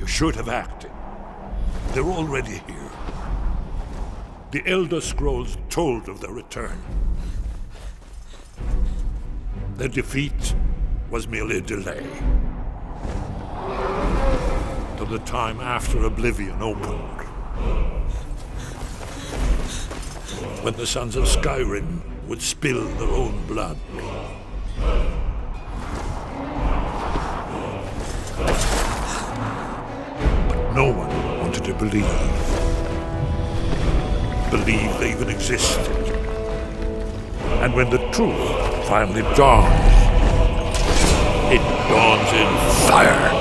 You should have acted. They're already here. The Elder Scrolls told of their return. Their defeat was merely a delay. Till the time after Oblivion opened. When the Sons of Skyrim would spill their own blood. But no one wanted to believe they even existed. And when the truth finally dawns, it dawns in fire.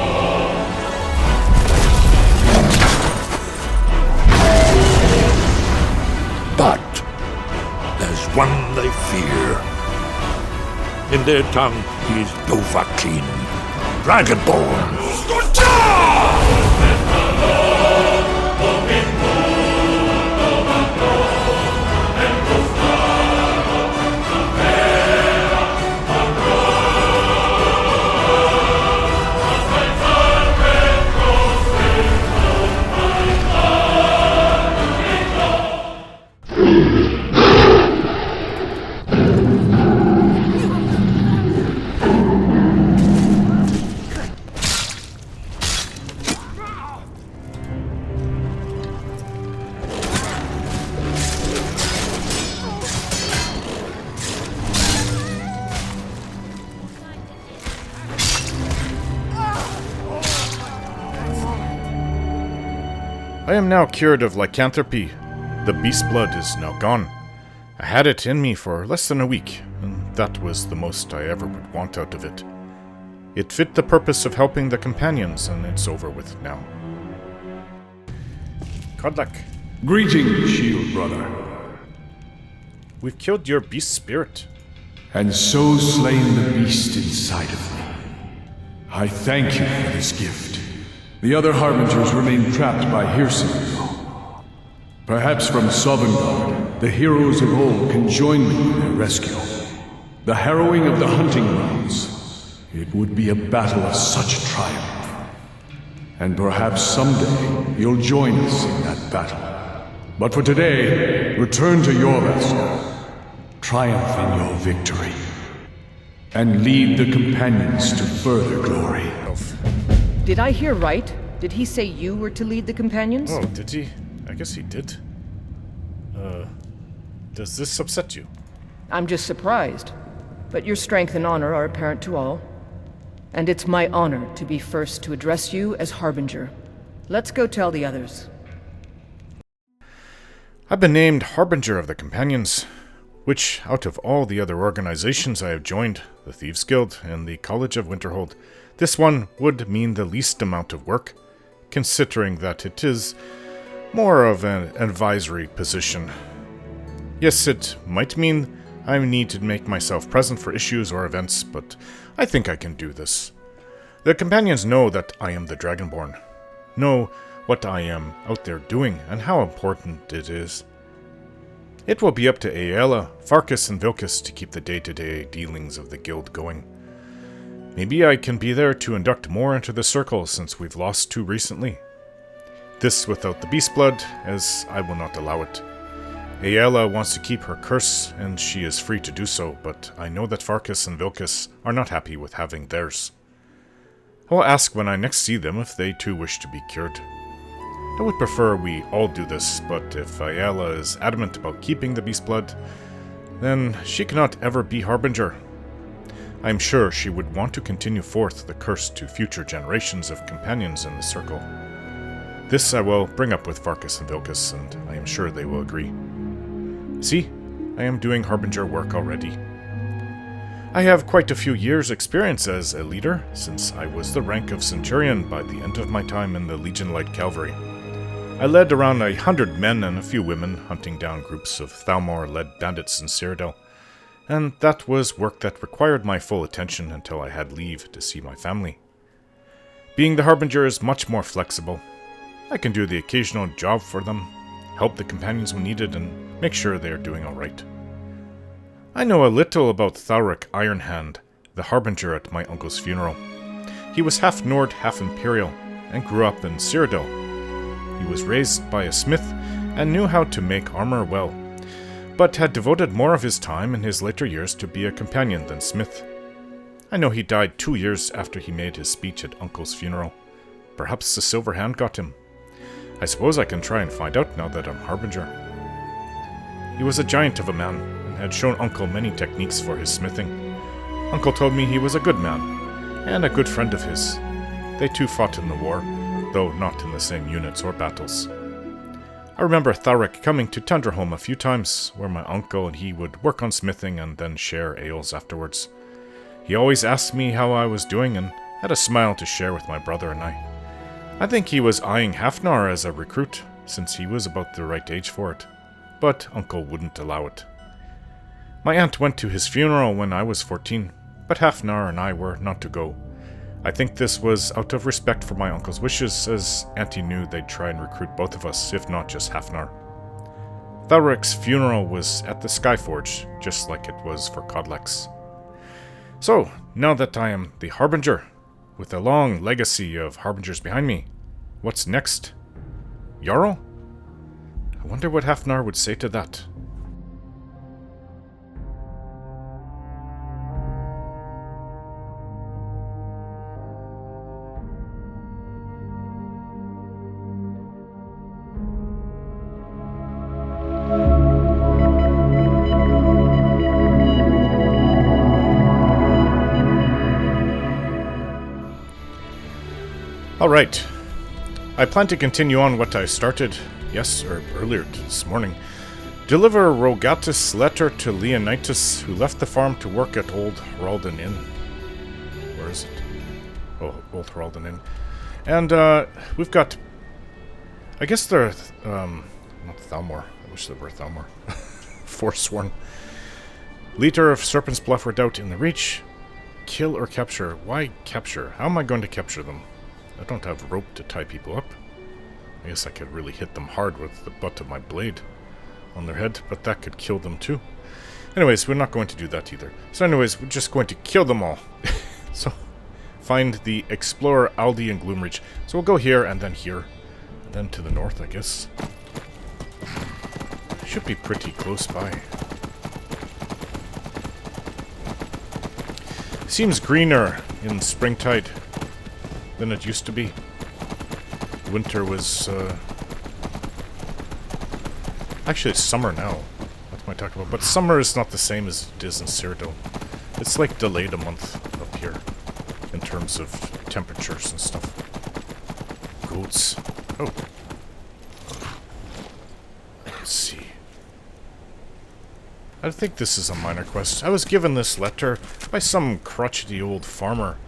But there's one they fear. In their tongue, he is Dovahkiin, Dragonborn. I am now cured of lycanthropy. The Beastblood is now gone. I had it in me for less than a week, and that was the most I ever would want out of it. It fit the purpose of helping the companions, and it's over with now. Kodlak. Greetings, shield brother. We've killed your beast spirit. And so slain the beast inside of me. I thank you for this gift. The other Harbingers remain trapped by Hirsing. Perhaps from Sovngarde, the heroes of old can join me in their rescue. The harrowing of the hunting grounds. It would be a battle of such triumph. And perhaps someday you'll join us in that battle. But for today, return to your vessel. Triumph in your victory. And lead the companions to further glory. Did I hear right? Did he say you were to lead the companions? Oh, did he? I guess he did. Does this upset you? I'm just surprised. But your strength and honor are apparent to all. And it's my honor to be first to address you as Harbinger. Let's go tell the others. I've been named Harbinger of the Companions, which, out of all the other organizations I have joined, the Thieves' Guild and the College of Winterhold, this one would mean the least amount of work, considering that it is more of an advisory position. Yes, it might mean I need to make myself present for issues or events, but I think I can do this. The companions know that I am the Dragonborn, know what I am out there doing and how important it is. It will be up to Aela, Farkas, and Vilkas to keep the day-to-day dealings of the guild going. Maybe I can be there to induct more into the circle since we've lost 2 recently. This without the Beastblood, as I will not allow it. Aela wants to keep her curse, and she is free to do so, but I know that Farkas and Vilkas are not happy with having theirs. I will ask when I next see them if they too wish to be cured. I would prefer we all do this, but if Aela is adamant about keeping the Beastblood, then she cannot ever be Harbinger. I am sure she would want to continue forth the curse to future generations of companions in the circle. This I will bring up with Farkas and Vilkas, and I am sure they will agree. See, I am doing Harbinger work already. I have quite a few years' experience as a leader, since I was the rank of Centurion by the end of my time in the Legion Light Cavalry. I led around 100 men and a few women, hunting down groups of Thalmor-led bandits in Cyrodiil, and that was work that required my full attention until I had leave to see my family. Being the Harbinger is much more flexible. I can do the occasional job for them, help the companions when needed, and make sure they are doing alright. I know a little about Thalric Iron-Heart, the Harbinger at my uncle's funeral. He was half Nord, half Imperial, and grew up in Cyrodiil. He was raised by a smith and knew how to make armor well, but had devoted more of his time in his later years to be a companion than smith. I know he died 2 years after he made his speech at Uncle's funeral. Perhaps the Silver Hand got him. I suppose I can try and find out now that I'm Harbinger. He was a giant of a man, and had shown Uncle many techniques for his smithing. Uncle told me he was a good man, and a good friend of his. They too fought in the war, though not in the same units or battles. I remember Thalric coming to Tundrahome a few times, where my uncle and he would work on smithing and then share ales afterwards. He always asked me how I was doing and had a smile to share with my brother and I. I think he was eyeing Hafnar as a recruit, since he was about the right age for it, but Uncle wouldn't allow it. My aunt went to his funeral when I was 14, but Hafnar and I were not to go. I think this was out of respect for my uncle's wishes, as Auntie knew they'd try and recruit both of us, if not just Hafnar. Thalric's funeral was at the Skyforge, just like it was for Codlex. So, now that I am the Harbinger, with a long legacy of Harbingers behind me, what's next? Jarl? I wonder what Hafnar would say to that. Alright, I plan to continue on what I started, earlier this morning. Deliver Rogatus' letter to Leonidas, who left the farm to work at Old Heraldon Inn. Where is it? Oh, Old Heraldon Inn. And, we've got... I guess they're, not Thalmor. I wish they were Thalmor. Forsworn. Leader of Serpent's Bluff Redoubt in the Reach. Kill or capture? Why capture? How am I going to capture them? I don't have rope to tie people up. I guess I could really hit them hard with the butt of my blade on their head, but that could kill them too. Anyways, we're not going to do that either. So anyways, we're just going to kill them all. So, find the Explorer, Aldi, and Gloomreach. So we'll go here, and then here. And then to the north, I guess. Should be pretty close by. Seems greener in springtide than it used to be. Winter was, actually, it's summer now. What am I talking about? But summer is not the same as it is in Cyrodiil. It's like delayed a month up here in terms of temperatures and stuff. Goats. Oh. Let's see. I think this is a minor quest. I was given this letter by some crotchety old farmer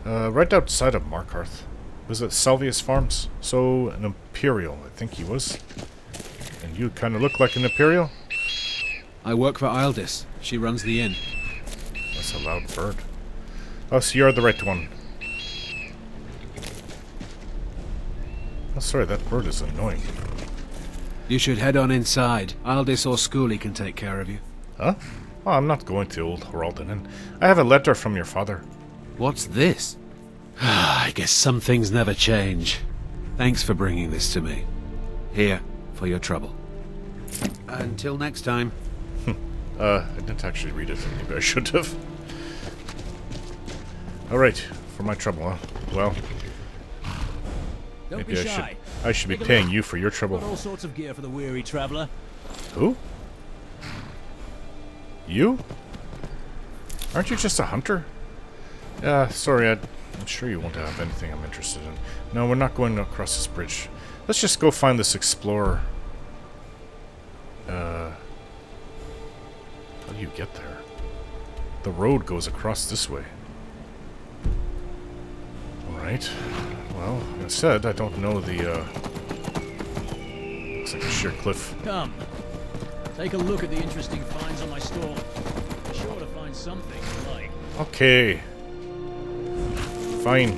right outside of Markarth. Was it Salvius Farms? So, an Imperial, I think he was. And you kind of look like an Imperial? I work for Ildis. She runs the inn. That's a loud bird. Oh, so you're the right one. Oh, sorry, that bird is annoying. You should head on inside. Ildis or Schooley can take care of you. Huh? Oh, I'm not going to Old Heraldon Inn. I have a letter from your father. What's this? I guess some things never change. Thanks for bringing this to me. Here, for your trouble. Until next time. I didn't actually read it. Maybe I should have. Alright, for my trouble, huh? Well, Don't maybe be shy. I should be Take a paying look. you for your trouble. Got all sorts of gear for the weary traveler. Who? You? Aren't you just a hunter? Sorry, I'm sure you won't have anything I'm interested in. No, we're not going across this bridge. Let's just go find this explorer. How do you get there? The road goes across this way. Alright. Well, like I said, I don't know the, looks like a sheer cliff. Come. Take a look at the interesting finds on my stall. Be sure to find something you like. Okay. Fine.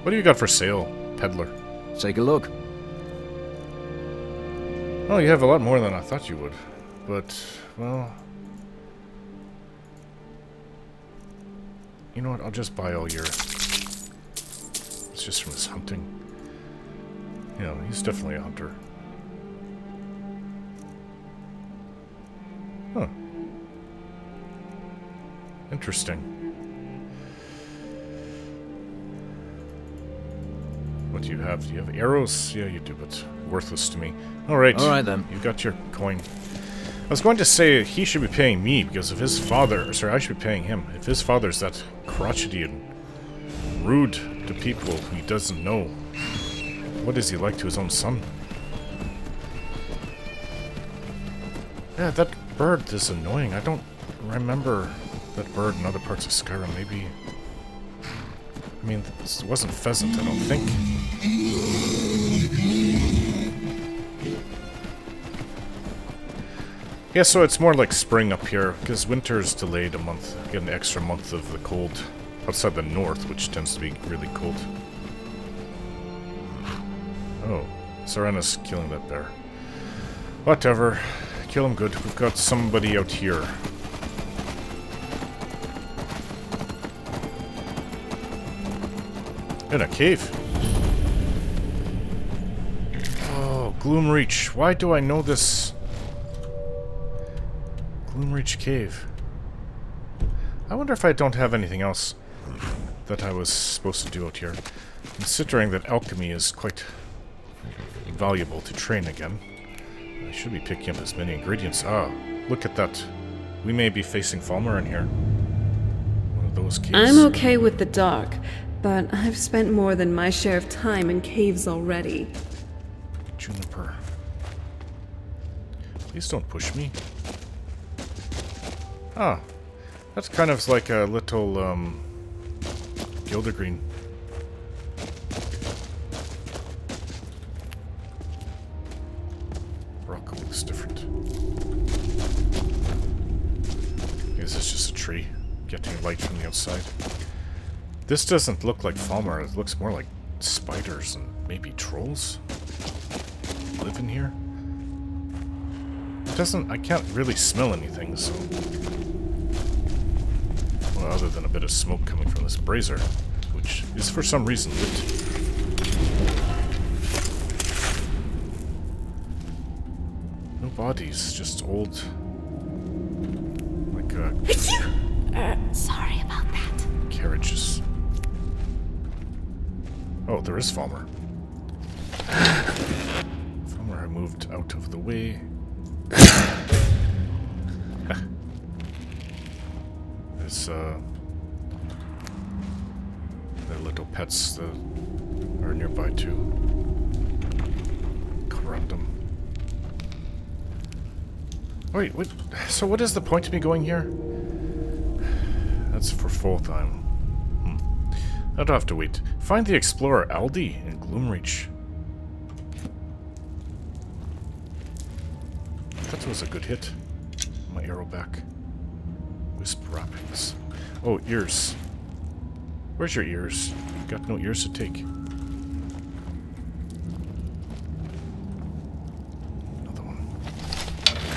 What do you got for sale, peddler? Take a look. Oh, you have a lot more than I thought you would. But, well... You know what? I'll just buy all your... It's just from his hunting. You know, he's definitely a hunter. Huh. Interesting. What do you have? Do you have arrows? Yeah, you do, but worthless to me. Alright. Alright then. You got your coin. I was going to say he should be paying me because of his father. Sorry, I should be paying him. If his father's that crotchety and rude to people who he doesn't know, what is he like to his own son? Yeah, that bird is annoying. I don't remember that bird in other parts of Skyrim. Maybe... I mean, this wasn't pheasant, I don't think. Yeah, so it's more like spring up here, because winter's delayed a month. You get an extra month of the cold outside the north, which tends to be really cold. Oh, Serena's killing that bear. Whatever. Kill him good. We've got somebody out here. In a cave. Oh, Gloomreach. Why do I know this? Gloomreach Cave. I wonder if I don't have anything else that I was supposed to do out here. Considering that alchemy is quite valuable to train again. I should be picking up as many ingredients. Ah, look at that. We may be facing Falmer in here. One of those caves. I'm okay with the dark, but I've spent more than my share of time in caves already. Juniper. Please don't push me. Ah, that's kind of like a little, Gildergreen. Rock looks different. Is this just a tree getting light from the outside? This doesn't look like Falmer. It looks more like spiders and maybe trolls live in here. It doesn't... I can't really smell anything, so... Well, other than a bit of smoke coming from this brazier, which is for some reason lit. No bodies, just old... like, Sorry about that. carriages. Oh, there is Falmer. Falmer had moved out of the way. There's, their little pets that are nearby too. Corundum. Wait, wait, so what is the point of me going here? That's for full time. I'd have to wait. Find the explorer Aldi in Gloomreach. That was a good hit. My arrow back. Wisp wrappings. Oh, ears. Where's your ears? Got no ears to take. Another one.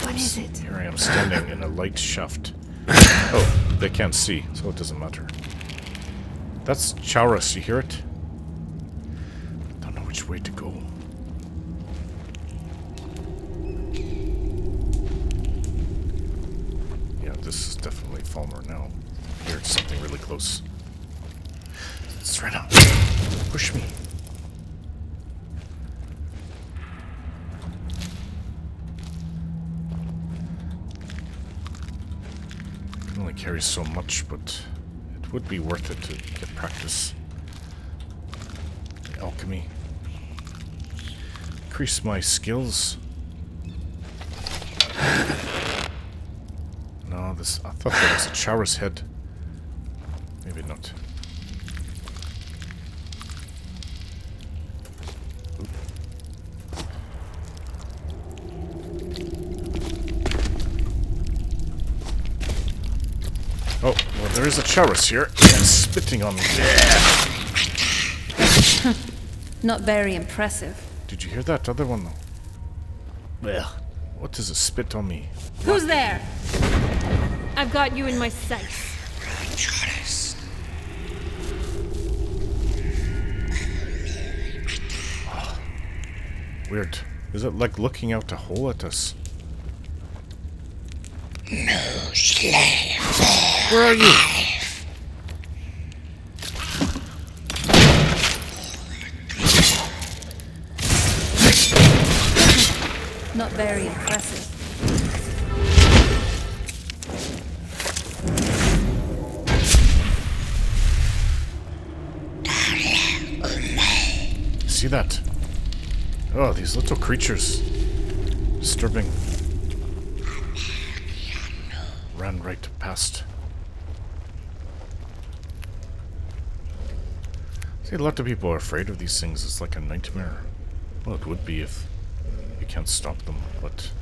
What is it? Here I am standing in a light shaft. Oh, they can't see, so it doesn't matter. That's Chaurus, you hear it? Don't know which way to go. Yeah, this is definitely Falmer now. Here's something really close. It's right up. Push me. I can only carry so much, but it would be worth it to get practice. Alchemy. Increase my skills. No, this... I thought that was a Chaurus head. Maybe not. Oop. Oh, well, there is a Chaurus here. And spitting on me. Not very impressive. Did you hear that other one, though? Well, what does a spit on me? Who's there? I've got you in my sights. Weird. Is it like looking out a hole at us? No slave. Where are you? Not very impressive. See that? Oh, these little creatures. Disturbing. Ran right past. See, a lot of people are afraid of these things. It's like a nightmare. Well, it would be if you can't stop them, but...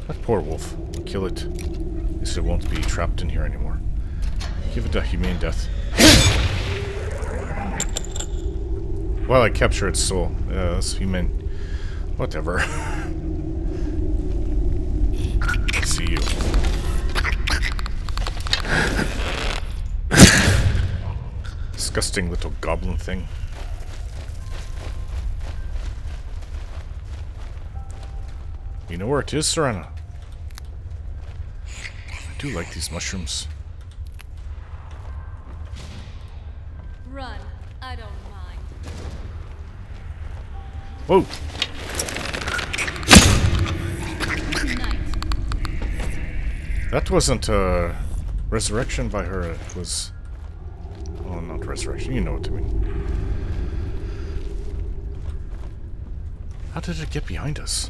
That poor wolf. We'll kill it. At least it won't be trapped in here anymore. Give it a humane death. Well, I capture its soul. That's humane. Whatever. See you. Disgusting little goblin thing. You know where it is, Serana? I do like these mushrooms. Run. I don't mind. Whoa! That wasn't a resurrection by her, it was... Oh, not resurrection, you know what I mean. How did it get behind us?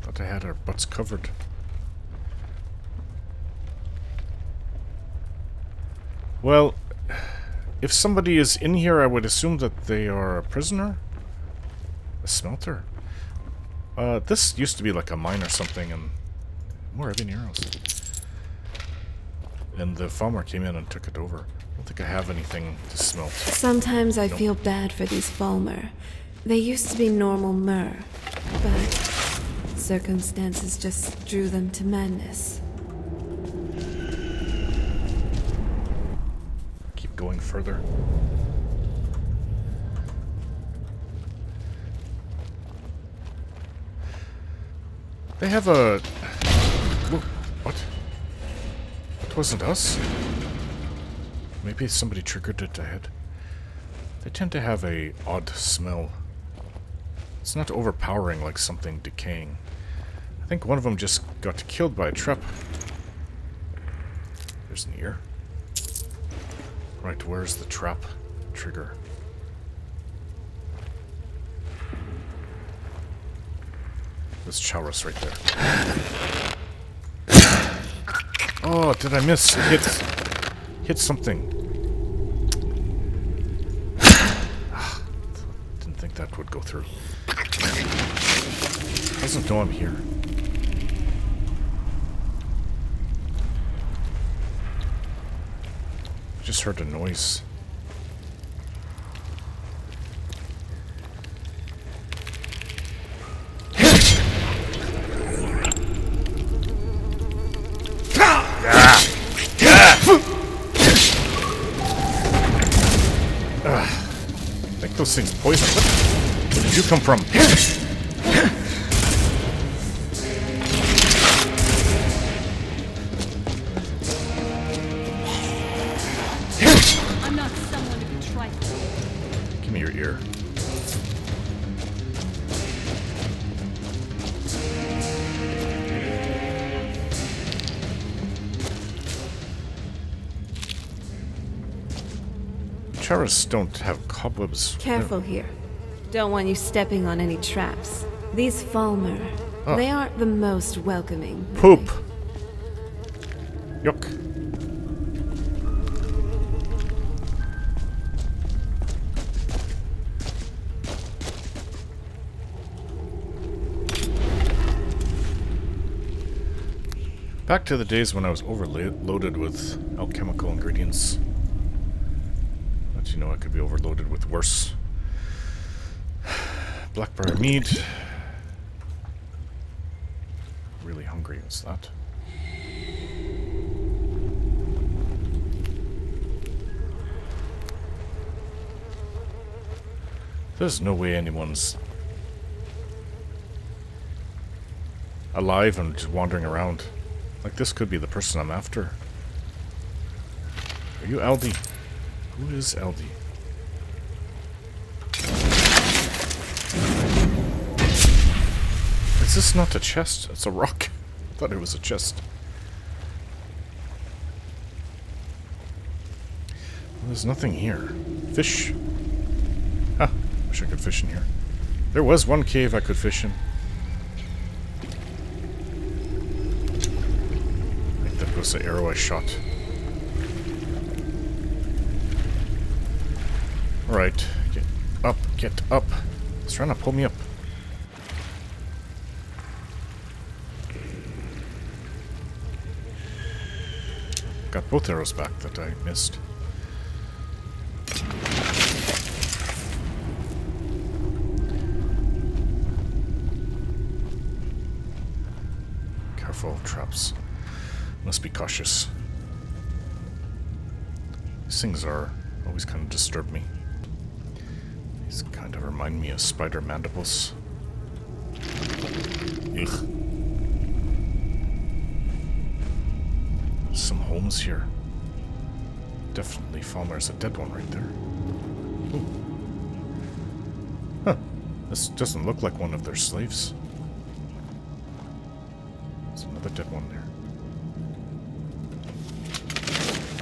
Thought I had our butts covered. Well, if somebody is in here, I would assume that they are a prisoner? A smelter? This used to be like a mine or something, and more heavy arrows. And the Falmer came in and took it over. I don't think I have anything to smelt. Sometimes I feel bad for these Falmer. They used to be normal Mer, but circumstances just drew them to madness. Keep going further. They have a... Whoa, what? That wasn't us? Maybe somebody triggered it ahead. They tend to have a odd smell. It's not overpowering like something decaying. I think one of them just got killed by a trap. There's an ear. Right, where's the trap trigger? There's Chaurus right there. Oh, did I miss? Hit something. Didn't think that would go through. Doesn't know I'm here. Just heard a noise. I think those things poison. Where did you come from? I'm not someone to be trifled. Give me your ear. Chaurus don't have cobwebs. Careful here. Don't want you stepping on any traps. These Falmer, they aren't the most welcoming. Poop! Yuck. Back to the days when I was overloaded with alchemical ingredients. But you know, I could be overloaded with worse. Blackberry mead. Really hungry, what's that? There's no way anyone's alive and just wandering around. Like, this could be the person I'm after. Are you Aldi? Who is Aldi? Is this not a chest? It's a rock. I thought it was a chest. Well, there's nothing here. Fish. Ah, wish I could fish in here. There was one cave I could fish in. I think that was the arrow I shot. Alright, get up, get up. It's trying to pull me up. Got both arrows back that I missed. Careful, traps. Must be cautious. These things are always kind of disturb me. These kind of remind me of spider mandibles. Ugh. Some homes here. Definitely Falmer's a dead one right there. Ooh. Huh. This doesn't look like one of their slaves. There's another dead one there.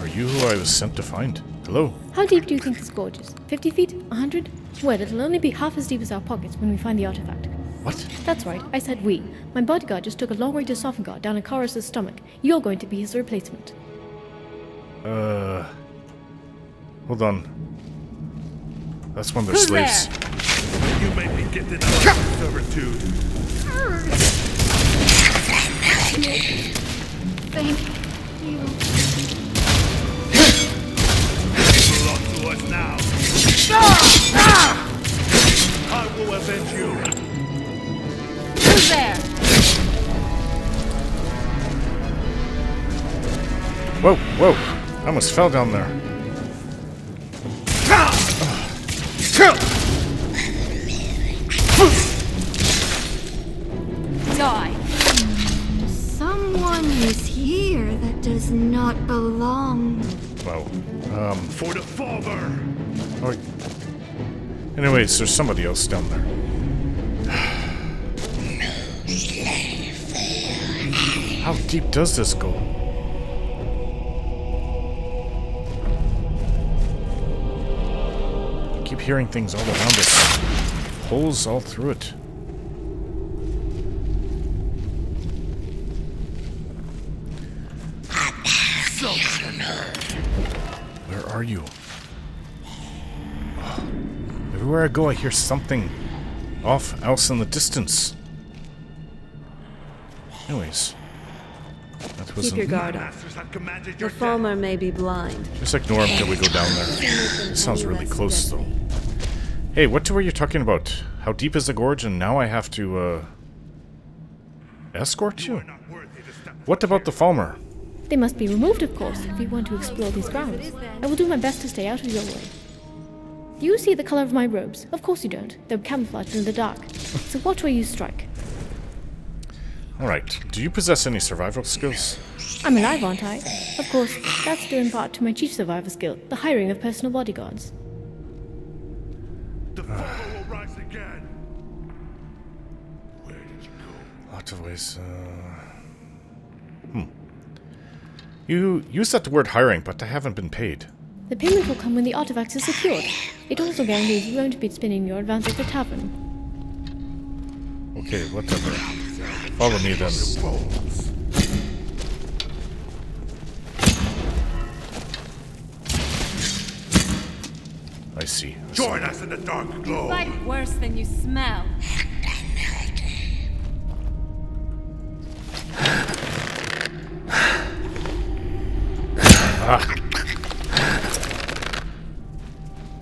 Are you who I was sent to find? Hello? How deep do you think this gorge is? 50 feet? 100? Well, it'll only be half as deep as our pockets when we find the artifact. What? That's right, I said we. My bodyguard just took a long way to Sophigar down Akaris' stomach. You're going to be his replacement. Hold on. That's one of their slaves. You made me get it out of servitude. Thank you. You belong to us now. I will avenge you. Who's there? Whoa, whoa. I almost fell down there. Die. Someone is here that does not belong. Wow. For the Falmer. Oh. Anyways, there's somebody else down there. How deep does this go? I keep hearing things all around us. Holes all through it. Where are you? Everywhere I go, I hear something off else in the distance. Anyways. That was Keep your guard up. The Falmer may be blind. Just ignore him till we go down there. It sounds really close, though. Hey, what were you talking about? How deep is the gorge, and now I have to, escort you? What about the Falmer? They must be removed, of course, if we want to explore these grounds. I will do my best to stay out of your way. Do you see the color of my robes? Of course you don't. They're camouflaged in the dark. So watch where you strike. Alright, do you possess any survival skills? I'm alive, aren't I? Of course, that's due in part to my chief survivor skill, the hiring of personal bodyguards. The Falmer will rise again. Where did you go? Lots of ways, You used that word hiring, but I haven't been paid. The payment will come when the artifacts are secured. It also guarantees you won't be spinning your advance at the tavern. Okay, whatever. Follow me then. I see. Join us in the dark glow. Fight worse than you smell.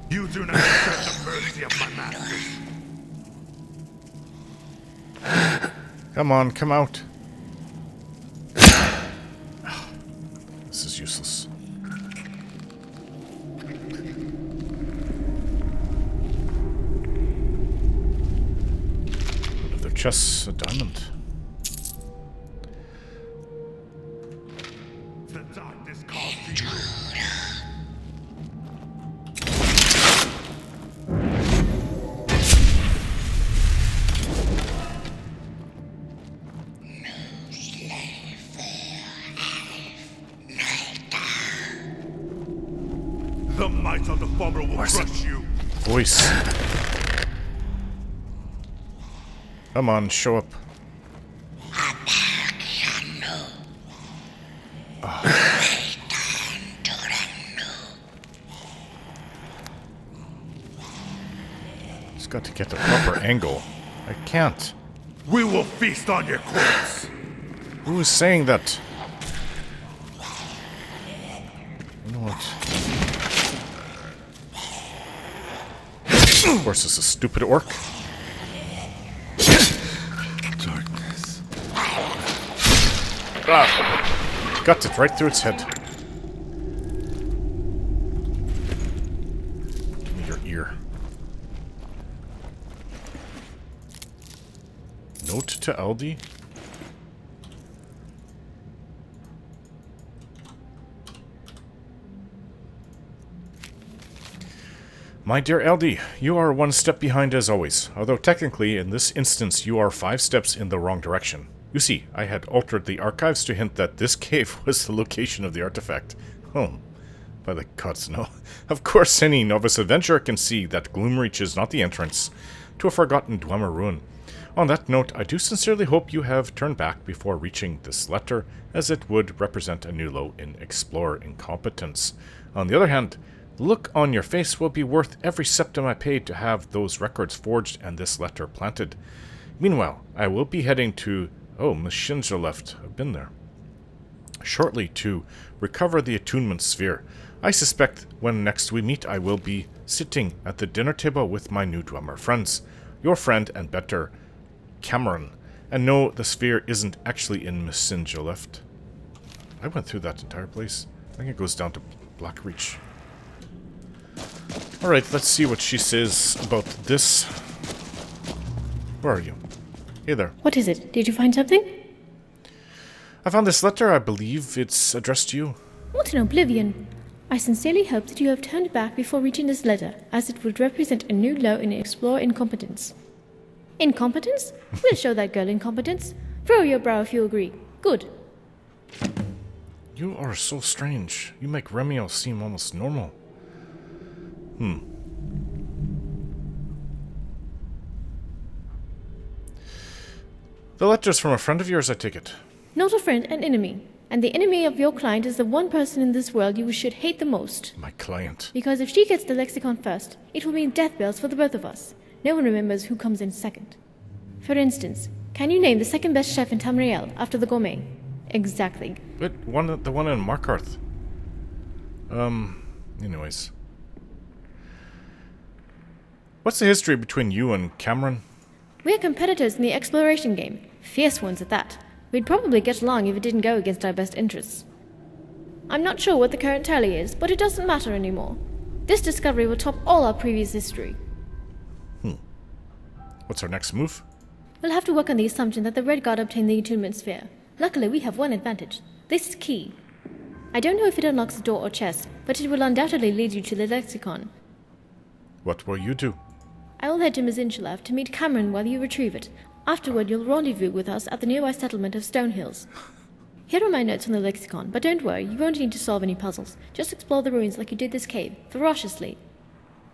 You do not deserve the mercy of my masters. Come on, come out. This is useless. chests a diamond. The darkness calls to you. The might of the Falmer will crush you. Voice. Come on, show up. Just got to get the proper angle. I can't. We will feast on your corpse. Who is saying that? You know what? Of course, this is stupid orc. Darkness. Ah, got it right through its head. Give me your ear. Note to Aldi. My dear LD, you are one step behind as always, although technically in this instance you are 5 steps in the wrong direction. You see, I had altered the archives to hint that this cave was the location of the artifact. Oh, by the gods, no. Of course any novice adventurer can see that Gloomreach is not the entrance to a forgotten Dwemer ruin. On that note, I do sincerely hope you have turned back before reaching this letter, as it would represent a new low in explorer incompetence. On the other hand, the look on your face will be worth every septim I paid to have those records forged and this letter planted. Meanwhile, I will be heading to... Oh, Miss Shinja left. I've been there. Shortly to recover the attunement sphere. I suspect when next we meet I will be sitting at the dinner table with my new Dwemer friends. Your friend and better, Cameron. And no, the sphere isn't actually in Miss Shinja left. I went through that entire place. I think it goes down to Blackreach. Alright, let's see what she says about this. Where are you? Hey there. What is it? Did you find something? I found this letter. I believe it's addressed to you. What an oblivion. I sincerely hope that you have turned back before reaching this letter, as it would represent a new low in explorer incompetence. Incompetence? We'll show that girl incompetence. Furrow your brow if you agree. Good. You are so strange. You make Remiel seem almost normal. The letter's from a friend of yours, I take it. Not a friend, an enemy. And the enemy of your client is the one person in this world you should hate the most. My client. Because if she gets the lexicon first, it will mean death bells for the both of us. No one remembers who comes in second. For instance, can you name the second best chef in Tamriel after the gourmet? Exactly. But the one in Markarth. Anyways. What's the history between you and Cameron? We're competitors in the exploration game. Fierce ones at that. We'd probably get along if it didn't go against our best interests. I'm not sure what the current tally is, but it doesn't matter anymore. This discovery will top all our previous history. What's our next move? We'll have to work on the assumption that the Red Guard obtained the attunement sphere. Luckily, we have one advantage. This is key. I don't know if it unlocks a door or chest, but it will undoubtedly lead you to the lexicon. What will you do? I will head to Mizinchalav to meet Cameron while you retrieve it. Afterward, you'll rendezvous with us at the nearby settlement of Stonehills. Here are my notes on the lexicon, but don't worry, you won't need to solve any puzzles. Just explore the ruins like you did this cave, ferociously.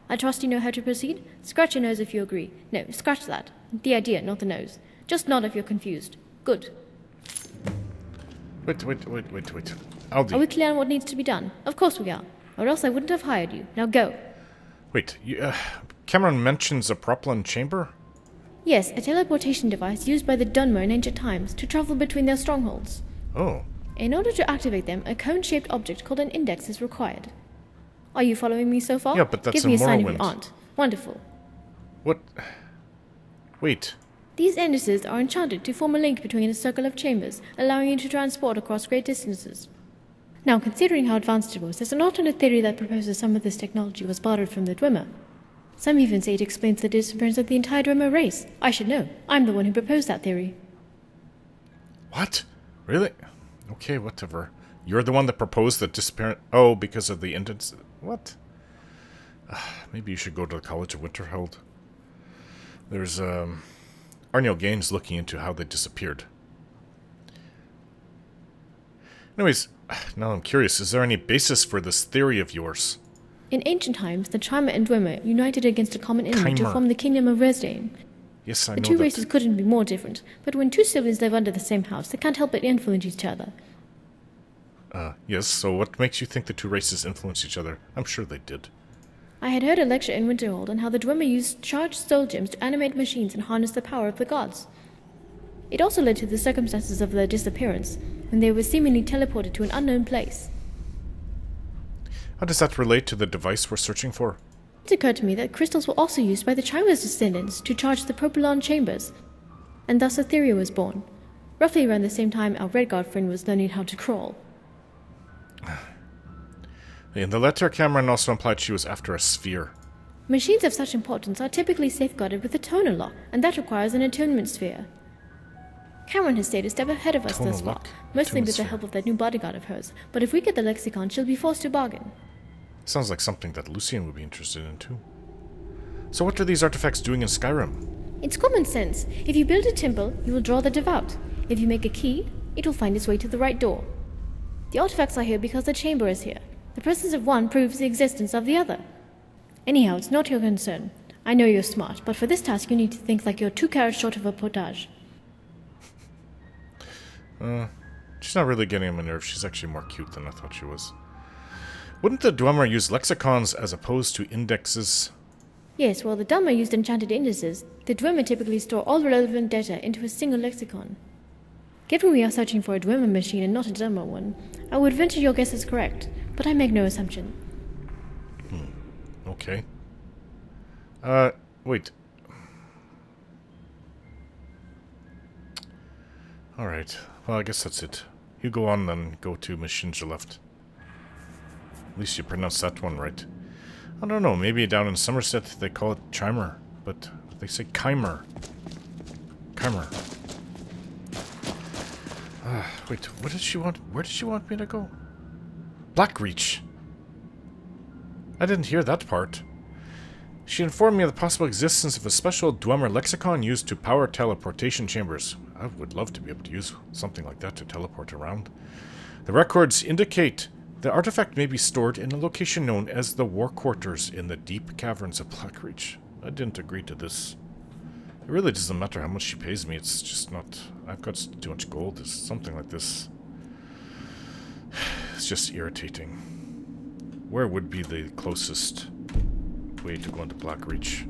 I trust you know how to proceed? Scratch your nose if you agree. No, scratch that. The idea, not the nose. Just nod if you're confused. Good. Wait. Aldi. Are we clear on what needs to be done? Of course we are. Or else I wouldn't have hired you. Now go. Wait, Cameron mentions a Proplan chamber? Yes, a teleportation device used by the Dwemer in ancient times to travel between their strongholds. Oh. In order to activate them, a cone-shaped object called an index is required. Are you following me so far? Yeah, but that's Give me a sign if Morrowind. you aren't. Wonderful. What? Wait. These indices are enchanted to form a link between a circle of chambers, allowing you to transport across great distances. Now, considering how advanced it was, there's an alternate theory that proposes some of this technology was borrowed from the Dwemer. Some even say it explains the disappearance of the entire Dwemer race. I should know. I'm the one who proposed that theory. What? Really? Okay, whatever. You're the one that proposed the disappearance... Oh, because of the indents... What? Maybe you should go to the College of Winterhold. There's, Arniel Gaines looking into how they disappeared. Anyways, now I'm curious, is there any basis for this theory of yours? In ancient times, the Charmer and Dwemer united against a common enemy to form the Kingdom of Resdain. Yes, I know the two races couldn't be more different, but when two siblings live under the same house, they can't help but influence each other. Yes, so what makes you think the two races influence each other? I'm sure they did. I had heard a lecture in Winterhold on how the Dwemer used charged soul gems to animate machines and harness the power of the gods. It also led to the circumstances of their disappearance, when they were seemingly teleported to an unknown place. How does that relate to the device we're searching for? It occurred to me that crystals were also used by the Charmer's descendants to charge the propylon chambers, and thus a theory was born, roughly around the same time our Redguard friend was learning how to crawl. In the letter, Cameron also implied she was after a sphere. Machines of such importance are typically safeguarded with a tonal lock, and that requires an attunement sphere. Cameron has stayed a step ahead of us thus far, mostly with the help of that new bodyguard of hers, but if we get the lexicon, she'll be forced to bargain. Sounds like something that Lucian would be interested in too. So what are these artifacts doing in Skyrim? It's common sense. If you build a temple, you will draw the devout. If you make a key, it will find its way to the right door. The artifacts are here because the chamber is here. The presence of one proves the existence of the other. Anyhow, it's not your concern. I know you're smart, but for this task you need to think like you're 2 carats short of a potage. She's not really getting on my nerves. She's actually more cute than I thought she was. Wouldn't the Dwemer use lexicons as opposed to indexes? Yes, well, the Dwemer used enchanted indices. The Dwemer typically store all relevant data into a single lexicon. Given we are searching for a Dwemer machine and not a Dwemer one, I would venture your guess is correct, but I make no assumption. Okay. Wait. Alright. Well, I guess that's it. You go on then, go to Machinja left. At least you pronounced that one right. I don't know, maybe down in Somerset they call it Chimer, but they say Chimer. Chimer. Wait, what did she want? Where did she want me to go? Blackreach. I didn't hear that part. She informed me of the possible existence of a special Dwemer lexicon used to power teleportation chambers. I would love to be able to use something like that to teleport around. The records indicate the artifact may be stored in a location known as the War Quarters in the deep caverns of Blackreach. I didn't agree to this. It really doesn't matter how much she pays me, it's just not... I've got too much gold, it's something like this. It's just irritating. Where would be the closest way to go into Blackreach?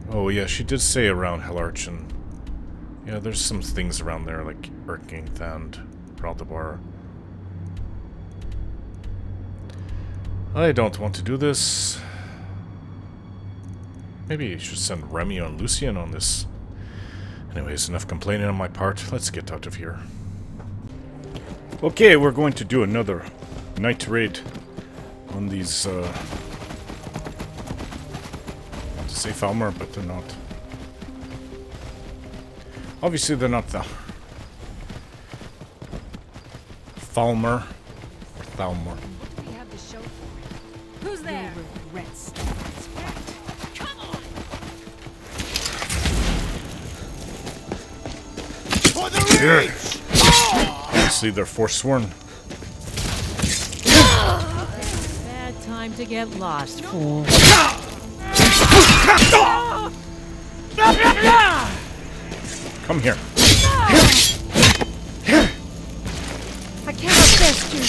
Oh yeah, she did say around Hellarchin. Yeah, there's some things around there like Erking and Raldabar. I don't want to do this. Maybe you should send Remy and Lucian on this. Anyways, enough complaining on my part. Let's get out of here. Okay, we're going to do another night raid on these, I want to say Falmer, but they're not. Obviously, they're not the Falmer. Or Thalmer. Who's there? Come on! For the reach! Obviously, they're Forsworn. Bad time to get lost, fool. Come here. I can't resist you.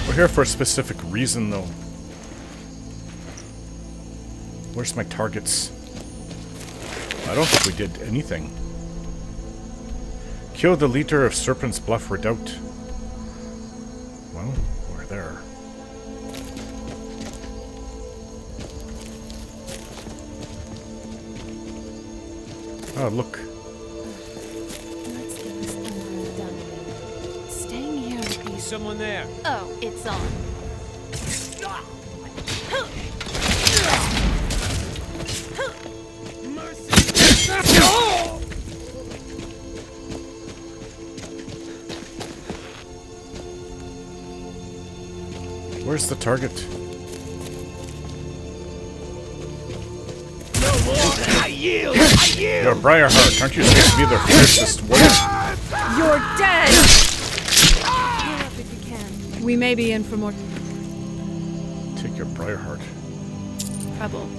We're here for a specific reason, though. Where's my targets? I don't think we did anything. Kill the leader of Serpent's Bluff Redoubt. Well, we're there. Oh, look. Let's get this over and done with. Staying here would be... Someone there. Oh, it's on. Where's the target? You're Briarheart, aren't you supposed to be their fiercest warrior? You're dead! Heal up if you can. We may be in for more Take your Briarheart. trouble.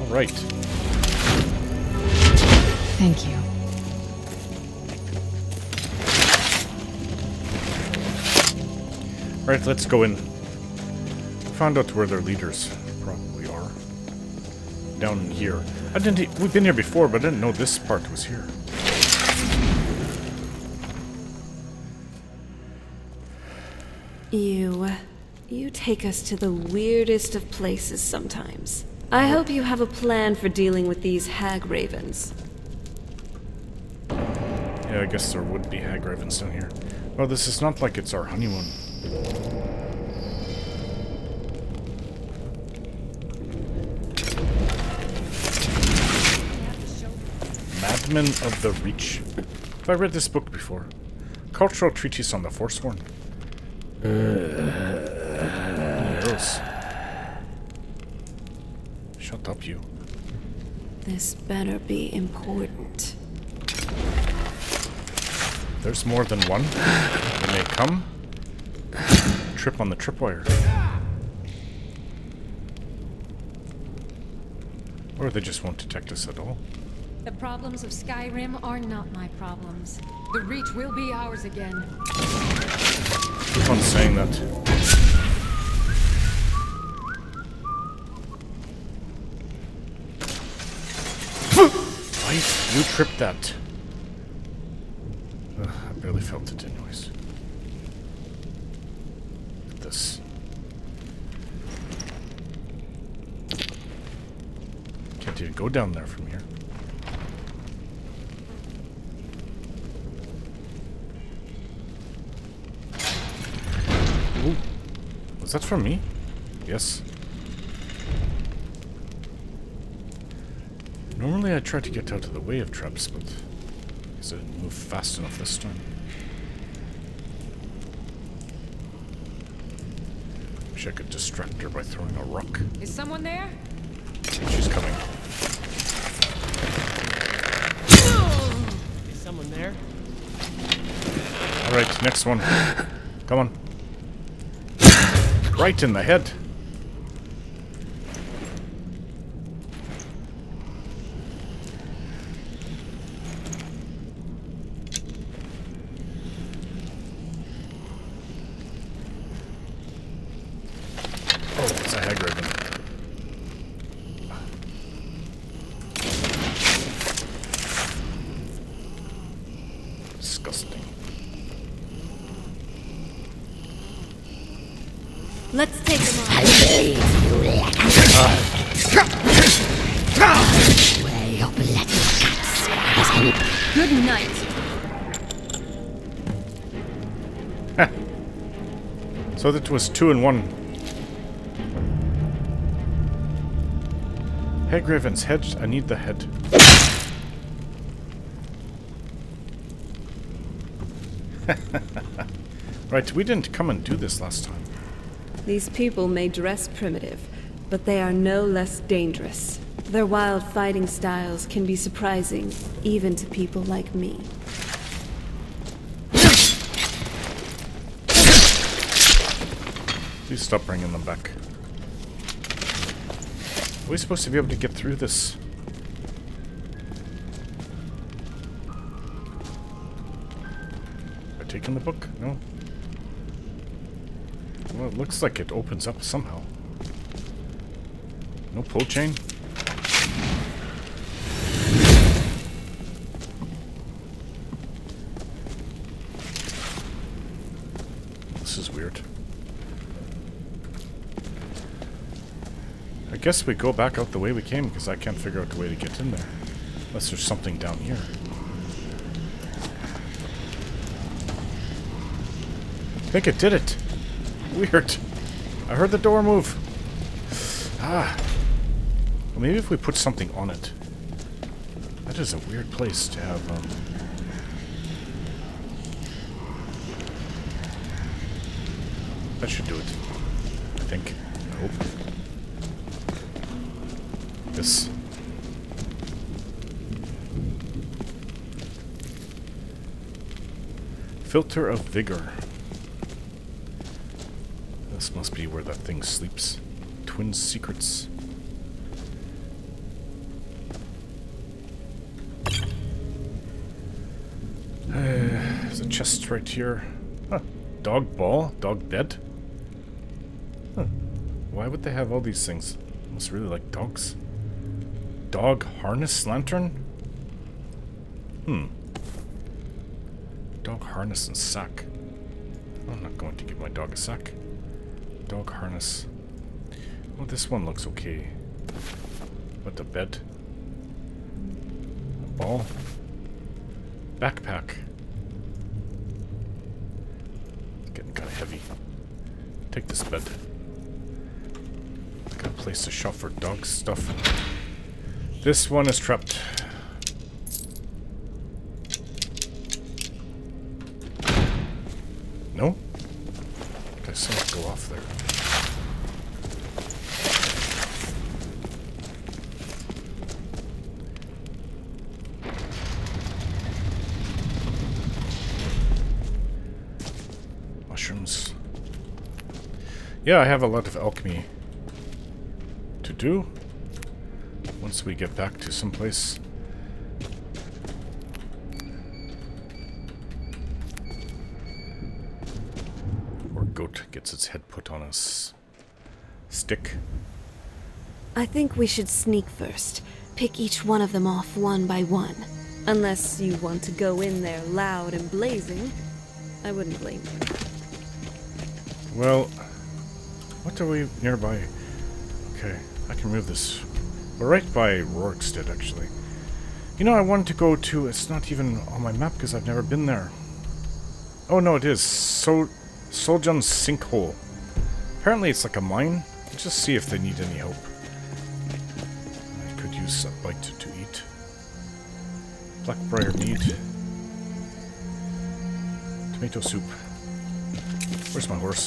Alright. Thank you. Alright, let's go in. Found out where their leaders probably are. Down here. We've been here before, but I didn't know this part was here. You take us to the weirdest of places sometimes. I hope you have a plan for dealing with these hag ravens. Yeah, I guess there would be hag ravens down here. Well, this is not like it's our honeymoon. Madmen of the Reach. Have I read this book before? Cultural treatise on the Forsworn. Yes. Shut up, you. This better be important. There's more than one. When they come, trip on the tripwire. Or they just won't detect us at all. The problems of Skyrim are not my problems. The Reach will be ours again. Keep on saying that. Why you tripped that? Ugh, I barely felt it anyways. Look at this. Can't even go down there from here. Ooh. Was that from me? Yes. Normally I try to get out of the way of traps, but I guess I didn't move fast enough this time. Wish I could distract her by throwing a rock. Is someone there? She's coming. Is someone there? Alright, next one. Come on. Right in the head. Oh, it's a hag raven. Disgusting. Let's take them on. Good night. So that was 2 in 1. Hag raven's head. I need the head. Right, we didn't come and do this last time. These people may dress primitive, but they are no less dangerous. Their wild fighting styles can be surprising, even to people like me. Please stop bringing them back. Are we supposed to be able to get through this? Have I taken the book? No? Well, it looks like it opens up somehow. No pull chain? This is weird. I I guess we go back out the way we came, because I can't figure out the way to get in there. Unless there's something down here. I think it did it. Weird. I heard the door move. Ah. Well, maybe if we put something on it. That is a weird place to have, That should do it. I think. I hope. This. Filter of Vigor. This must be where that thing sleeps. Twin Secrets. There's a chest right here. Huh. Dog ball? Dog bed? Huh. Why would they have all these things? Must really like dogs. Dog harness lantern? Dog harness and sack. I'm not going to give my dog a sack. Dog harness. Oh, this one looks okay. What, the bed? A ball? Backpack. It's getting kind of heavy. Take this bed. Got a place to shop for dog stuff. This one is trapped. No? I saw it go off there. Mushrooms. Yeah, I have a lot of alchemy to do once we get back to someplace. Goat gets its head put on a stick. I think we should sneak first. Pick each one of them off one by one. Unless you want to go in there loud and blazing. I wouldn't blame you. Well, what are we nearby? Okay, I can move this. We're right by Rorikstead, actually. You know, I wanted to go to... It's not even on my map because I've never been there. Oh, no, it is. Soljund Sinkhole. Apparently it's like a mine. Let's just see if they need any help. I could use a bite to eat. Blackbriar mead. Tomato soup. Where's my horse?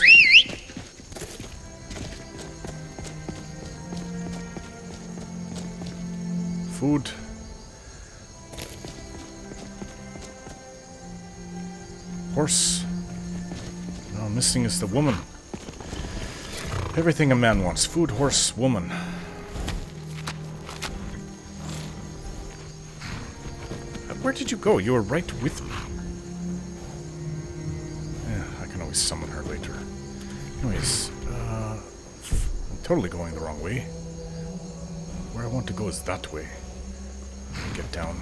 Food. Horse. No, missing is the woman. Everything a man wants. Food, horse, woman. Where did you go? You were right with me. Yeah, I can always summon her later. Anyways, I'm totally going the wrong way. Where I want to go is that way. Get down.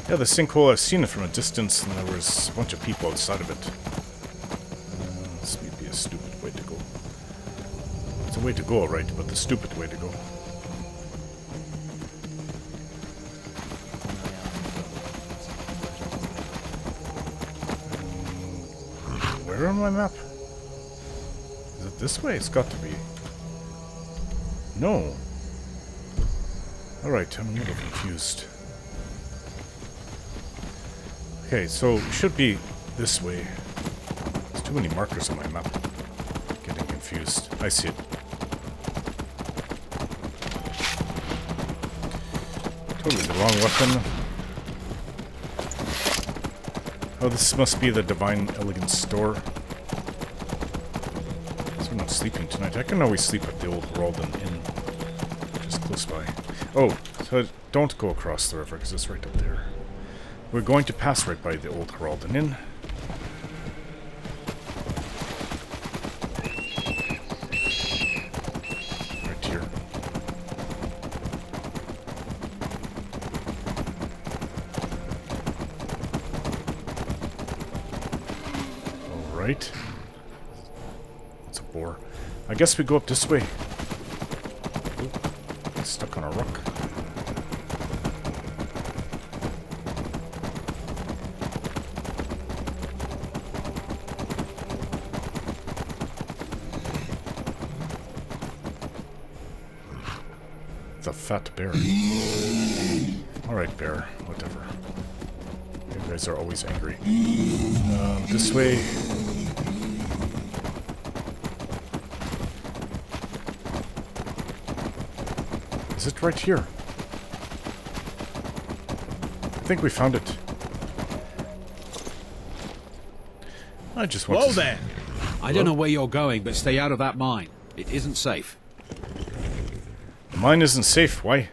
Yeah, the sinkhole, I've seen it from a distance, and there was a bunch of people outside of it. This may be a stupid way to go. It's a way to go, alright, but the stupid way to go. Where on my map? Is it this way? It's got to be. No. Alright, I'm a little confused. Okay, so it should be this way. There's too many markers on my map. Getting confused. I see it. Totally the wrong weapon. Oh, this must be the Divine Elegance store. So we're not sleeping tonight. I can always sleep at the old Ralden Inn. Just close by. Oh, so don't go across the river, because it's right up there. We're going to pass right by the old Ralden Inn. Right here. Alright. It's a boar. I guess we go up this way. Oop, stuck on a rock. It's a fat bear. Alright, bear. Whatever. You guys are always angry. This way. Is it right here? I think we found it. I just want Whoa to... there! I don't know where you're going, but stay out of that mine. It isn't safe. The mine isn't safe. Why?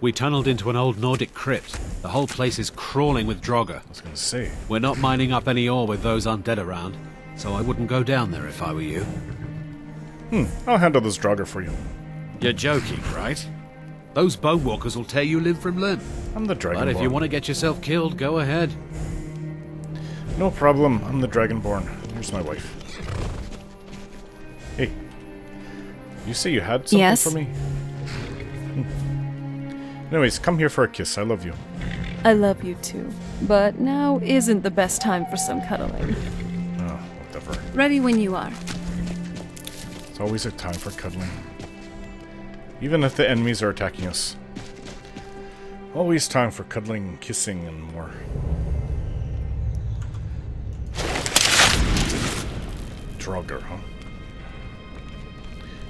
We tunneled into an old Nordic crypt. The whole place is crawling with Draugr. I was going to say. We're not mining up any ore with those undead around, so I wouldn't go down there if I were you. I'll handle this Draugr for you. You're joking, right? Those bone walkers will tear you limb from limb. I'm the Dragonborn. But if you want to get yourself killed, go ahead. No problem. I'm the Dragonborn. Here's my wife. Hey. You say you had something for me? Anyways, come here for a kiss. I love you. I love you too. But now isn't the best time for some cuddling. Oh, whatever. Ready when you are. It's always a time for cuddling. Even if the enemies are attacking us. Always time for cuddling, kissing, and more. Draugr, huh?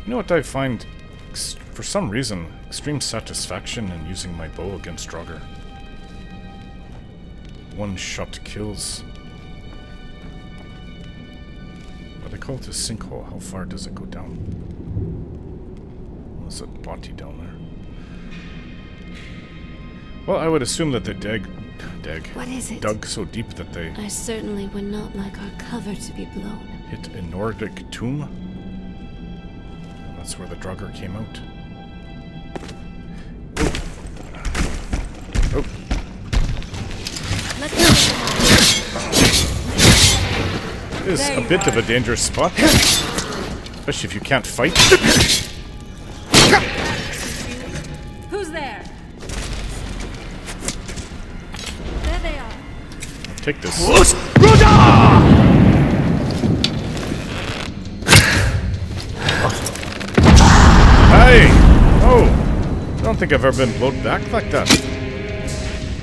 You know what I find, for some reason, extreme satisfaction in using my bow against Draugr. One-shot kills. But I call it a sinkhole. How far does it go down? There's a body down there. Well, I would assume that they What is it? dug so deep that they I certainly would not like our cover to be blown. hit a Nordic tomb. And that's where the Draugr came out. Oh. It is a bit of a dangerous spot. Especially if you can't fight. Who's there? There they are. Take this. Hey! Oh! I don't think I've ever been blowed back like that.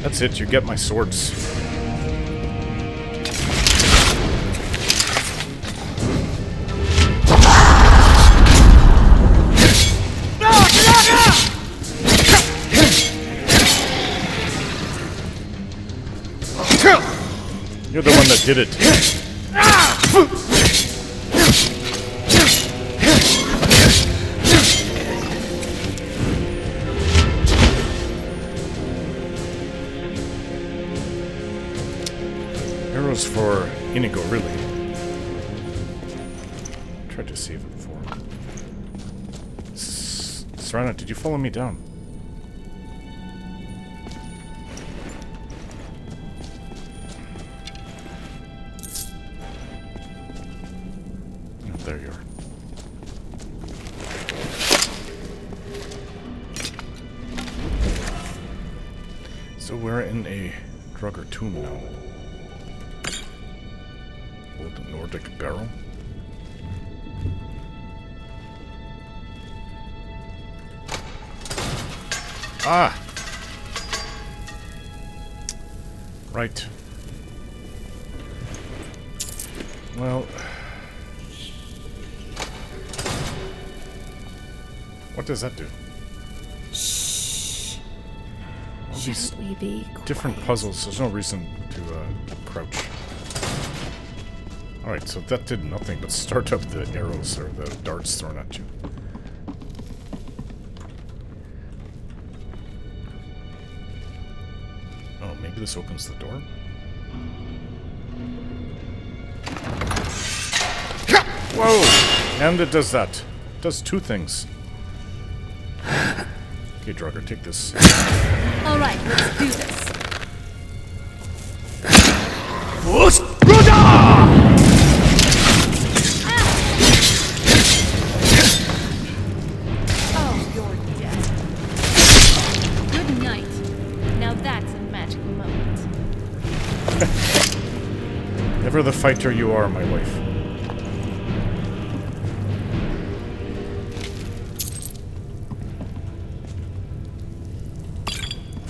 That's it, you get my swords. You're the one that did it. Arrows for Inigo, really. Tried to save it before. Serana, did you follow me down? There you are. So we're in a Draugr tomb now. Old Nordic barrel. Ah! Right. Well... What does that do? Shh. All these Shouldn't we be different quiet? puzzles. There's no reason to crouch. Alright, so that did nothing but start up the arrows or the darts thrown at you. Oh, maybe this opens the door? Whoa! And it does that. It does two things. Okay, Draugr, take this. Alright, let's do this. for the fighter you are, my wife.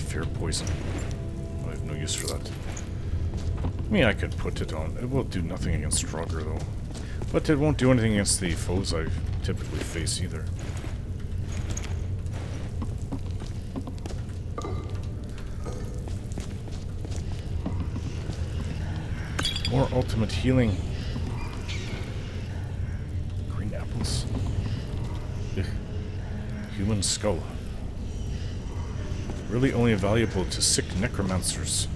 Fear poison. I have no use for that. I mean, I could put it on. It will do nothing against Draugr, though. But it won't do anything against the foes I typically face, either. More ultimate healing. Green apples. Ugh. Human skull. Really only valuable to sick necromancers.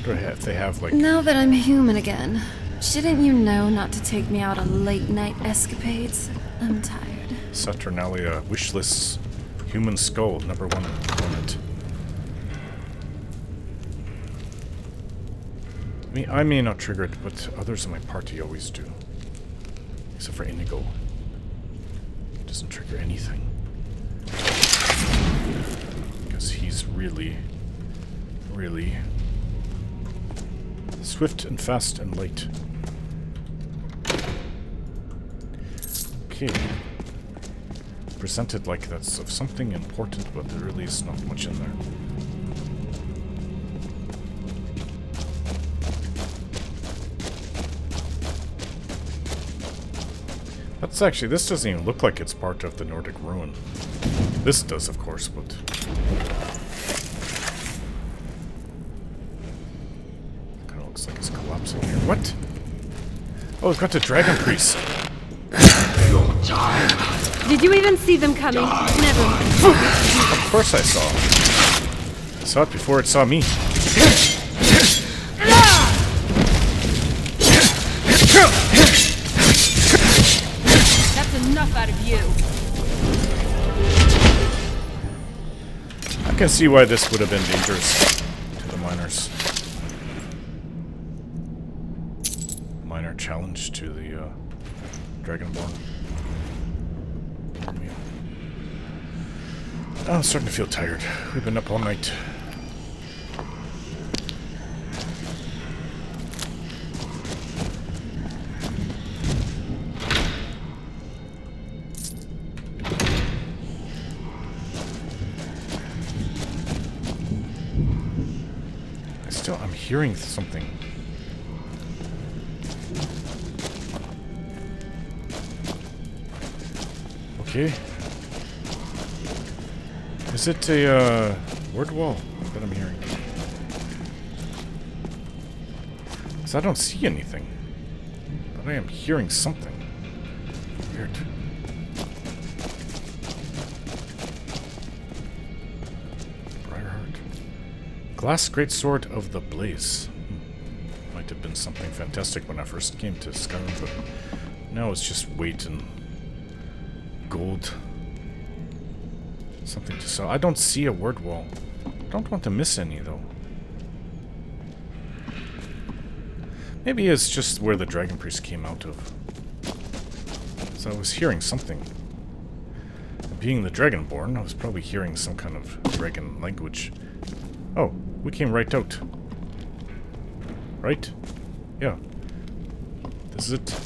I wonder if they have, like... Now that I'm human again, shouldn't you know not to take me out on late-night escapades? I'm tired. Saturnalia wish lists. Human skull, #1 component. I may not trigger it, but others in my party always do. Except for Inigo. It doesn't trigger anything. Because he's really, really swift and fast and light. Okay. Presented like that's of something important, but there really is not much in there. That's actually, this doesn't even look like it's part of the Nordic ruin. This does, of course, but... kind of looks like it's collapsing here. What? Oh, we've got the Dragon Priest. Your time. Did you even see them coming? Never mind. Of course I saw. I saw it before it saw me. Enough out of you. I can see why this would have been dangerous to the miners. Minor challenge to the Dragonborn. Oh, I'm starting to feel tired. We've been up all night. I'm hearing something. Okay. Is it a word wall that I'm hearing? Because I don't see anything. But I am hearing something. Weird. Glass Greatsword of the Blaze. Might have been something fantastic when I first came to Skyrim, but now it's just weight and gold. Something to sell. I don't see a word wall. Don't want to miss any, though. Maybe it's just where the Dragon Priest came out of. So I was hearing something. Being the Dragonborn, I was probably hearing some kind of dragon language. Oh, we came right out. Right? Yeah. This is it.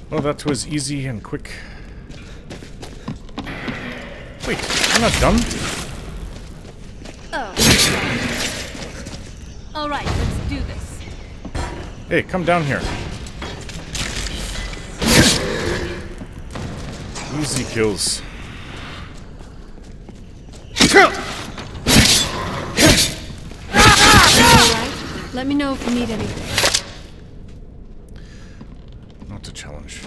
Well, that was easy and quick. Wait, I'm not done? Oh. Alright, let's do this. Hey, come down here. Easy kills. Let me know if you need anything. Not a challenge.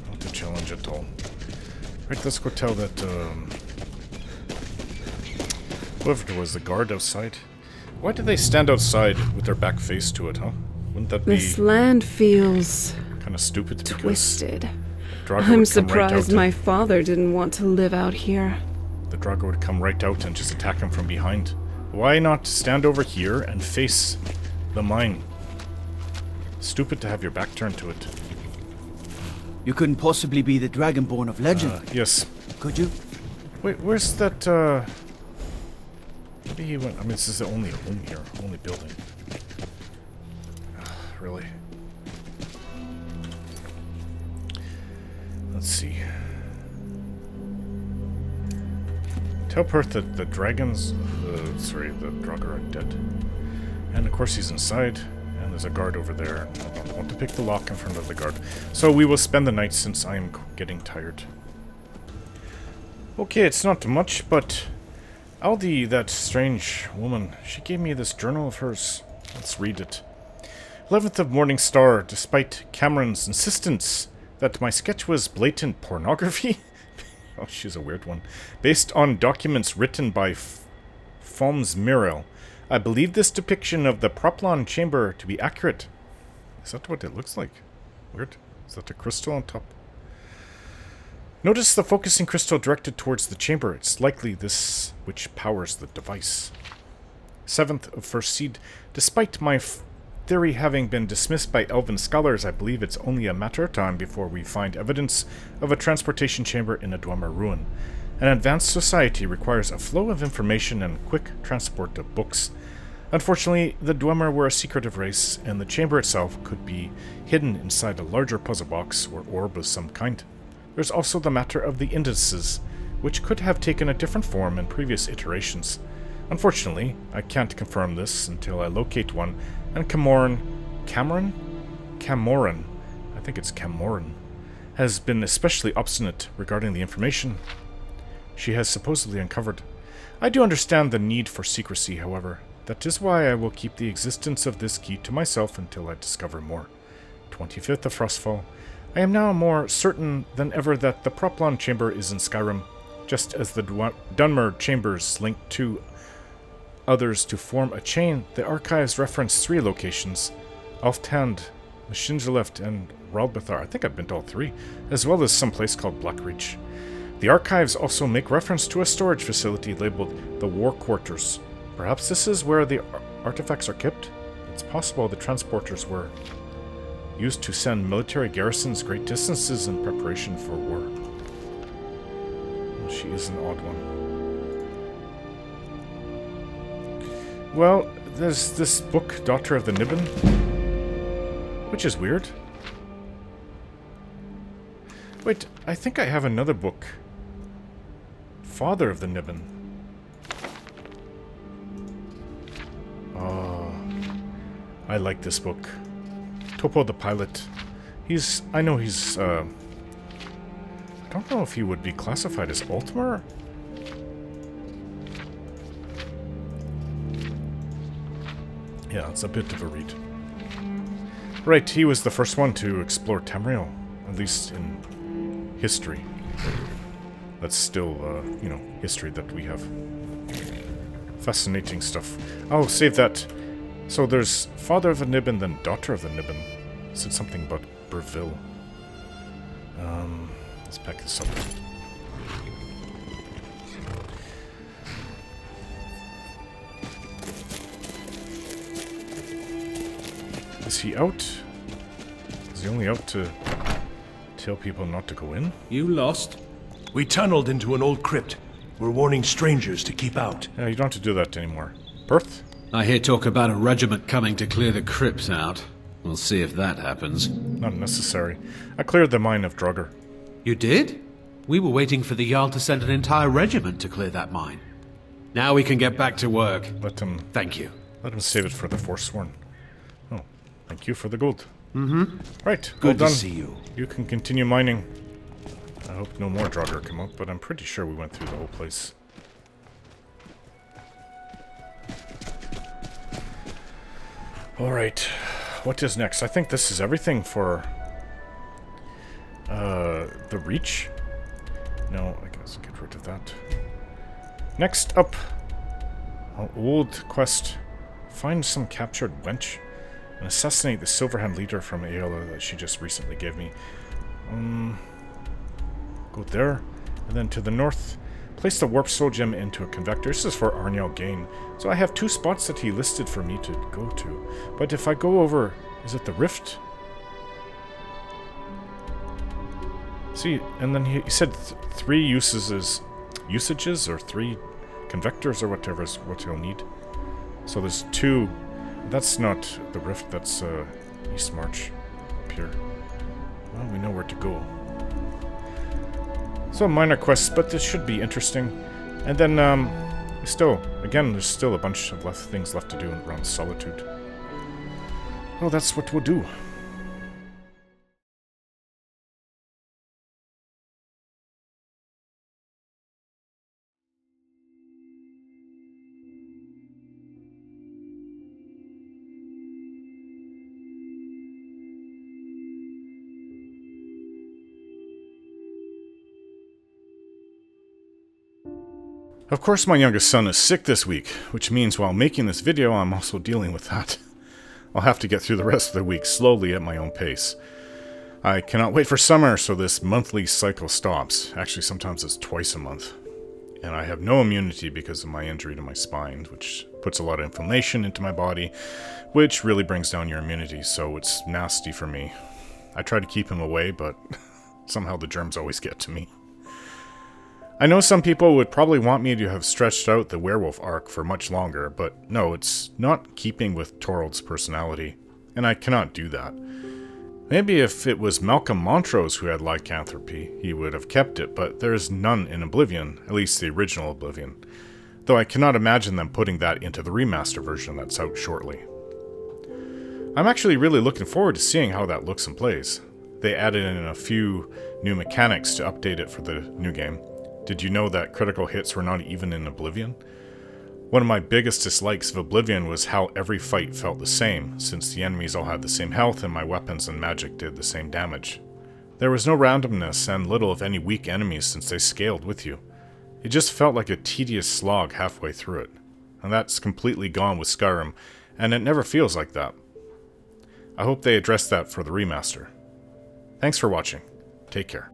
Not a challenge at all. Right, let's go tell that, whoever it was, the guard outside. Why did they stand outside with their back face to it, huh? Wouldn't that be... This land feels... kind of stupid? Twisted. I'm surprised my father didn't want to live out here. The Draugr would come right out and just attack him from behind. Why not stand over here and face the mine? Stupid to have your back turned to it. You couldn't possibly be the Dragonborn of legend. Yes. Could you? Wait, where's that, Maybe he went... I mean, this is the only home here. Only building. Really? Let's see. Tell Perth that the dragons... the Draugr are dead. And of course he's inside. And there's a guard over there. I don't want to pick the lock in front of the guard. So we will spend the night since I am getting tired. Okay, it's not much, but... Aldi, that strange woman, she gave me this journal of hers. Let's read it. 11th of Morning Star, despite Cameron's insistence that my sketch was blatant pornography. Oh, she's a weird one. Based on documents written by Falmer, I believe this depiction of the Proplon chamber to be accurate. Is that what it looks like? Weird. Is that a crystal on top? Notice the focusing crystal directed towards the chamber. It's likely this which powers the device. 7th of First Seed. Despite my theory having been dismissed by elven scholars, I believe it's only a matter of time before we find evidence of a transportation chamber in a Dwemer ruin. An advanced society requires a flow of information and quick transport of books. Unfortunately, the Dwemer were a secretive race, and the chamber itself could be hidden inside a larger puzzle box or orb of some kind. There's also the matter of the indices, which could have taken a different form in previous iterations. Unfortunately, I can't confirm this until I locate one, and Camoran, I think it's Camoran, has been especially obstinate regarding the information she has supposedly uncovered. I do understand the need for secrecy, however. That is why I will keep the existence of this key to myself until I discover more. 25th of Frostfall. I am now more certain than ever that the Proplon chamber is in Skyrim, just as the Dwemer chambers link two others to form a chain. The archives reference 3 locations: Alftand, Machinjaleft, and Ralbethar. I think I've been to all 3, as well as some place called Blackreach. The archives also make reference to a storage facility labeled the War Quarters. Perhaps this is where the artifacts are kept? It's possible the transporters were used to send military garrisons great distances in preparation for war. Well, she is an odd one. Well, there's this book, Daughter of the Niben, which is weird. Wait, I think I have another book. Father of the Niben. Oh, I like this book. Topo the Pilot. I know he's, I don't know if he would be classified as Altmer. Yeah, it's a bit of a read. Right, he was the first one to explore Tamriel, at least in history. That's still, you know, history that we have. Fascinating stuff. I'll save that. So there's Father of the Niben, then Daughter of the Niben. Said something about Burville. Let's pack this up. Is he out? Is he only out to tell people not to go in? You lost? We tunneled into an old crypt. We're warning strangers to keep out. Yeah, you don't have to do that anymore. Perth? I hear talk about a regiment coming to clear the crypts out. We'll see if that happens. Not necessary. I cleared the mine of Draugr. You did? We were waiting for the Jarl to send an entire regiment to clear that mine. Now we can get back to work. Let him... Thank you. Let him save it for the Forsworn. Oh, thank you for the gold. Mm-hmm. Right, good well to done. see you. You can continue mining. I hope no more Draugr come up, but I'm pretty sure we went through the whole place. Alright, what is next? I think this is everything for the Reach. No, I guess get rid of that. Next up, an old quest. Find some captured wench and assassinate the Silverhand leader from Aola that she just recently gave me. Go there, and then to the north. Place the Warp Soul Gem into a convector. This is for Arniel Gain. So I have 2 spots that he listed for me to go to. But if I go over... Is it the Rift? See, and then he said 3 usages or 3 convectors or whatever's what you'll need. So there's 2. That's not the rift, that's East March up here. Well, we know where to go. So minor quests, but this should be interesting. And then, there's still a bunch of things left to do around Solitude. Well, that's what we'll do. Of course, my youngest son is sick this week, which means while making this video, I'm also dealing with that. I'll have to get through the rest of the week slowly at my own pace. I cannot wait for summer, so this monthly cycle stops. Actually, sometimes it's twice a month. And I have no immunity because of my injury to my spine, which puts a lot of inflammation into my body, which really brings down your immunity, so it's nasty for me. I try to keep him away, but somehow the germs always get to me. I know some people would probably want me to have stretched out the werewolf arc for much longer, but no, it's not keeping with Torald's personality, and I cannot do that. Maybe if it was Malcolm Montrose who had lycanthropy, he would have kept it, but there is none in Oblivion, at least the original Oblivion, though I cannot imagine them putting that into the remaster version that's out shortly. I'm actually really looking forward to seeing how that looks and plays. They added in a few new mechanics to update it for the new game. Did you know that critical hits were not even in Oblivion? One of my biggest dislikes of Oblivion was how every fight felt the same, since the enemies all had the same health and my weapons and magic did the same damage. There was no randomness and little if any weak enemies since they scaled with you. It just felt like a tedious slog halfway through it. And that's completely gone with Skyrim, and it never feels like that. I hope they address that for the remaster. Thanks for watching. Take care.